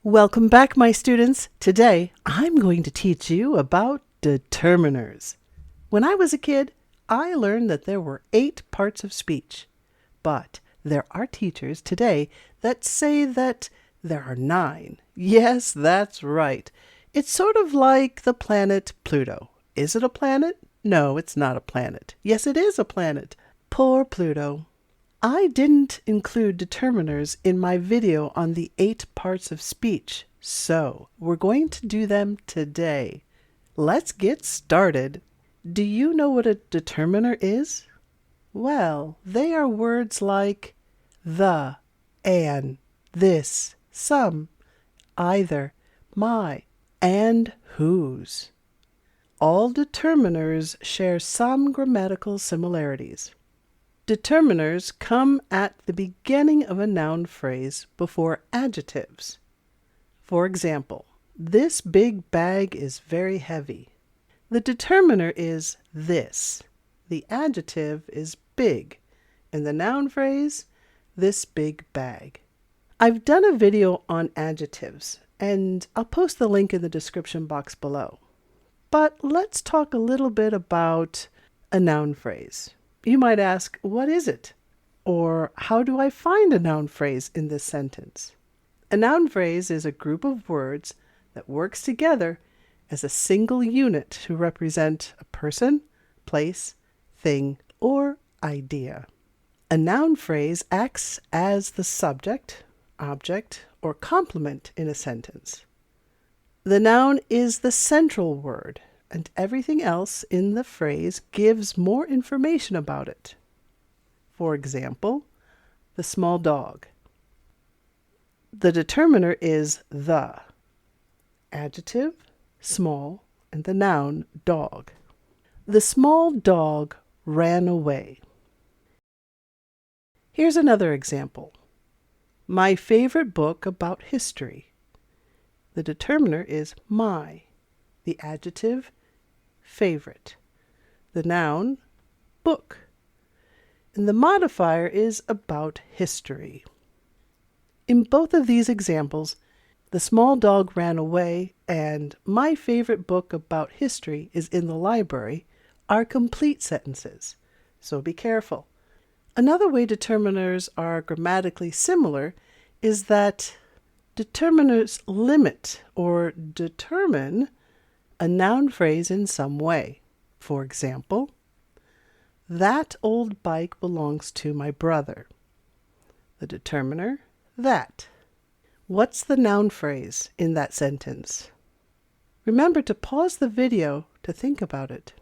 Welcome back, my students. Today, I'm going to teach you about determiners. When I was a kid, I learned that there were 8 parts of speech. But there are teachers today that say that there are 9. Yes, that's right. It's sort of like the planet Pluto. Is it a planet? No, it's not a planet. Yes, it is a planet. Poor Pluto. I didn't include determiners in my video on the 8 parts of speech, so we're going to do them today. Let's get started. Do you know what a determiner is? Well, they are words like the, an, this, some, either, my, and whose. All determiners share some grammatical similarities. Determiners come at the beginning of a noun phrase before adjectives. For example, this big bag is very heavy. The determiner is this. The adjective is big. And the noun phrase, this big bag. I've done a video on adjectives, and I'll post the link in the description box below. But let's talk a little bit about a noun phrase. You might ask, what is it? Or how do I find a noun phrase in this sentence? A noun phrase is a group of words that works together as a single unit to represent a person, place, thing, or idea. A noun phrase acts as the subject, object, or complement in a sentence. The noun is the central word, and everything else in the phrase gives more information about it. For example, the small dog. The determiner is the. Adjective, small, and the noun, dog. The small dog ran away. Here's another example. My favorite book about history. The determiner is my. The adjective, favorite. The noun, book. And the modifier is about history. In both of these examples, the small dog ran away and my favorite book about history is in the library are complete sentences, so be careful. Another way determiners are grammatically similar is that determiners limit or determine a noun phrase in some way. For example, that old bike belongs to my brother. The determiner, that. What's the noun phrase in that sentence? Remember to pause the video to think about it.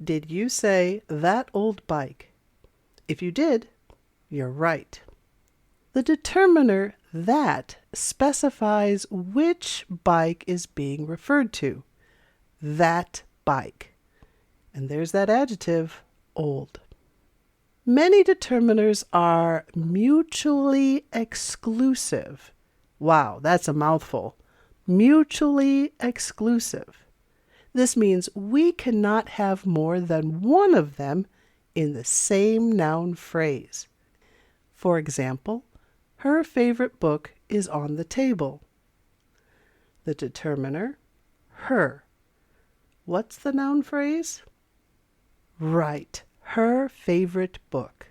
Did you say that old bike? If you did, you're right. The determiner that specifies which bike is being referred to. That bike. And there's that adjective, old. Many determiners are mutually exclusive. Wow, that's a mouthful. Mutually exclusive. This means we cannot have more than one of them in the same noun phrase. For example, her favorite book is on the table. The determiner, her. What's the noun phrase? Right, her favorite book.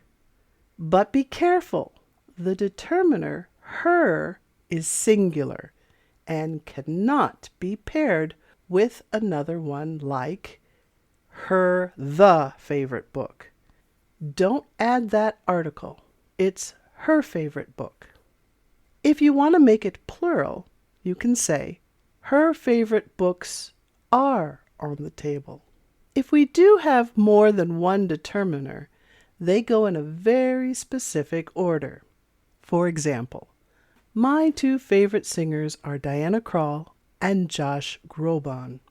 But be careful. The determiner, her, is singular and cannot be paired with another one like her the favorite book. Don't add that article. It's her favorite book. If you want to make it plural, you can say her favorite books are on the table. If we do have more than one determiner, they go in a very specific order. For example, my 2 favorite singers are Diana Krall and Josh Groban.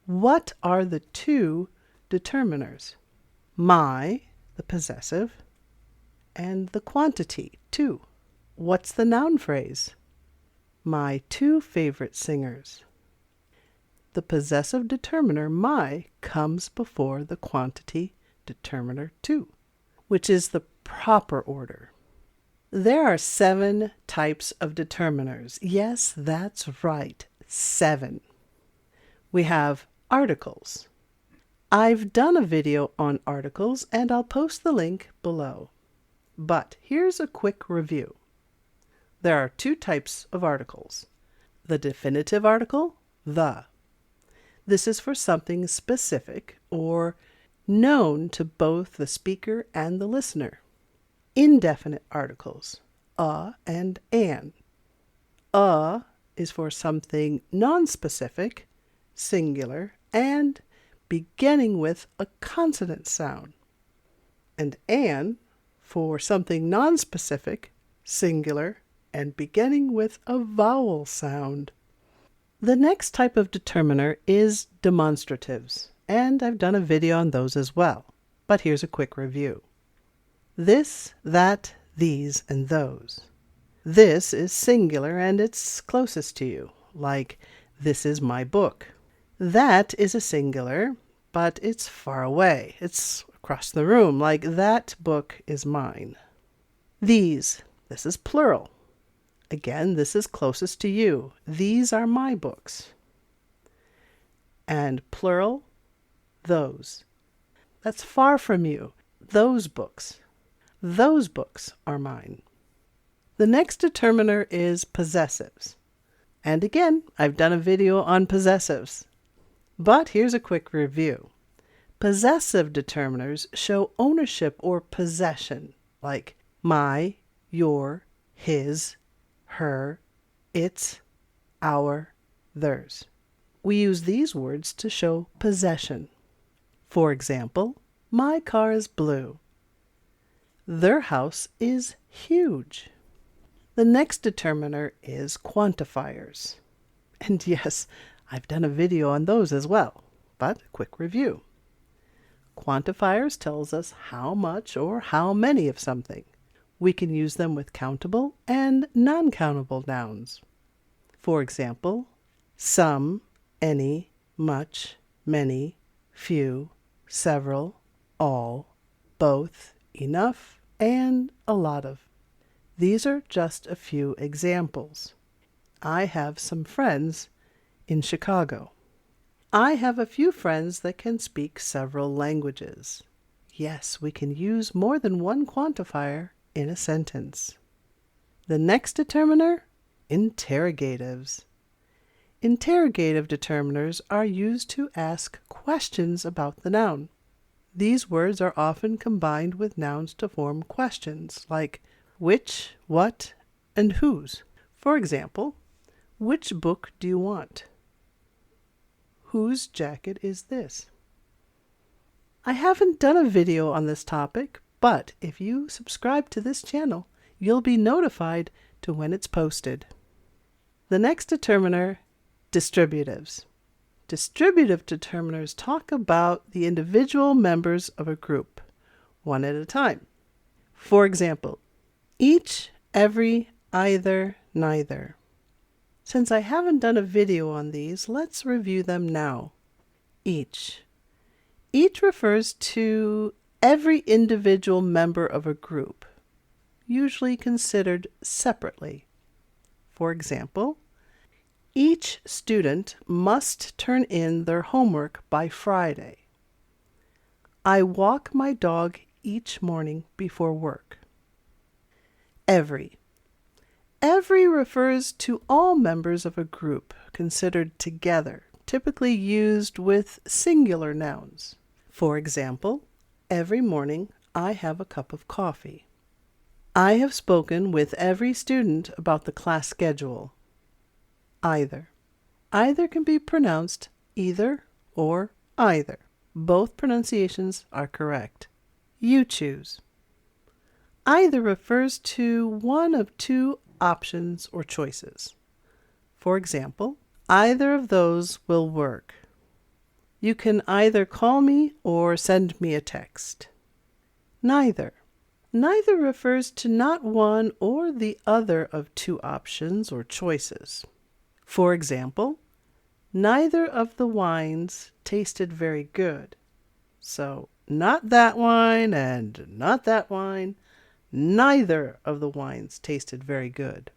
What are the 2 determiners? My, the possessive, and the quantity, 2. What's the noun phrase? My 2 favorite singers. The possessive determiner, my, comes before the quantity determiner, 2, which is the proper order. There are 7 types of determiners. Yes, that's right, 7. We have articles. I've done a video on articles and I'll post the link below. But here's a quick review. There are 2 types of articles. The definitive article, the. This is for something specific or known to both the speaker and the listener. Indefinite articles, and an. Is for something non-specific, singular, and beginning with a consonant sound. And an for something non-specific, singular, and beginning with a vowel sound. The next type of determiner is demonstratives, and I've done a video on those as well. But here's a quick review. This, that, these, and those. This is singular and it's closest to you, like this is my book. That is a singular, but it's far away. It's across the room, like that book is mine. These, this is plural. Again, this is closest to you. These are my books. And plural, those. That's far from you. Those books. Those books are mine. The next determiner is possessives. And again, I've done a video on possessives. But here's a quick review. Possessive determiners show ownership or possession, like my, your, his, her, its, our, theirs. We use these words to show possession. For example, my car is blue. Their house is huge. The next determiner is quantifiers. And yes, I've done a video on those as well, but a quick review. Quantifiers tells us how much or how many of something. We can use them with countable and non-countable nouns. For example, some, any, much, many, few, several, all, both, enough, and a lot of. These are just a few examples. I have some friends in Chicago. I have a few friends that can speak several languages. Yes, we can use more than one quantifier in a sentence. The next determiner, interrogatives. Interrogative determiners are used to ask questions about the noun. These words are often combined with nouns to form questions, like which, what, and whose. For example, which book do you want? Whose jacket is this? I haven't done a video on this topic, but if you subscribe to this channel, you'll be notified to when it's posted. The next determiner, distributives. Distributive determiners talk about the individual members of a group, one at a time. For example, each, every, either, neither. Since I haven't done a video on these, let's review them now. Each. Each refers to every individual member of a group, usually considered separately. For example, each student must turn in their homework by Friday. I walk my dog each morning before work. Every. Every refers to all members of a group considered together, typically used with singular nouns. For example, every morning I have a cup of coffee. I have spoken with every student about the class schedule. Either. Either can be pronounced either or either. Both pronunciations are correct. You choose. Either refers to one of two options or choices. For example, either of those will work. You can either call me or send me a text. Neither. Neither refers to not one or the other of two options or choices. For example, neither of the wines tasted very good. So, not that wine and not that wine, Neither of the wines tasted very good.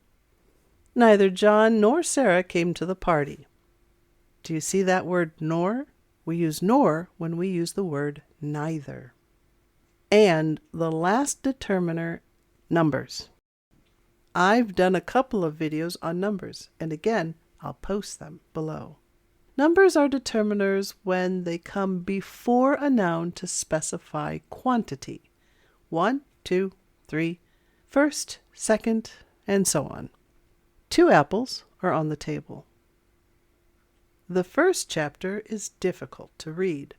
Neither John nor Sarah came to the party. Do you see that word nor? We use nor when we use the word neither. And the last determiner, numbers. I've done a couple of videos on numbers, and again, I'll post them below. Numbers are determiners when they come before a noun to specify quantity. 1, 2, 3, first, second, and so on. 2 apples are on the table. The first chapter is difficult to read.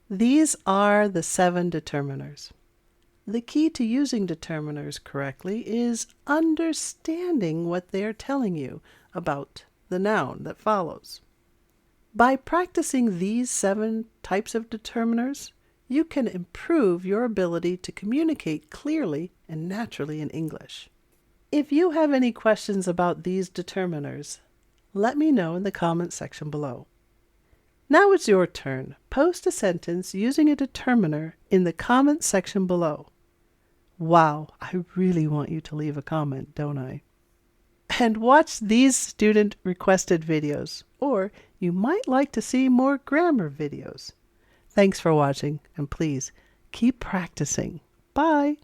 These are the 7 determiners. The key to using determiners correctly is understanding what they are telling you about the noun that follows. By practicing these 7 types of determiners, you can improve your ability to communicate clearly and naturally in English. If you have any questions about these determiners, let me know in the comments section below. Now it's your turn. Post a sentence using a determiner in the comments section below. Wow, I really want you to leave a comment, don't I? And watch these student-requested videos, or you might like to see more grammar videos. Thanks for watching, and please keep practicing. Bye!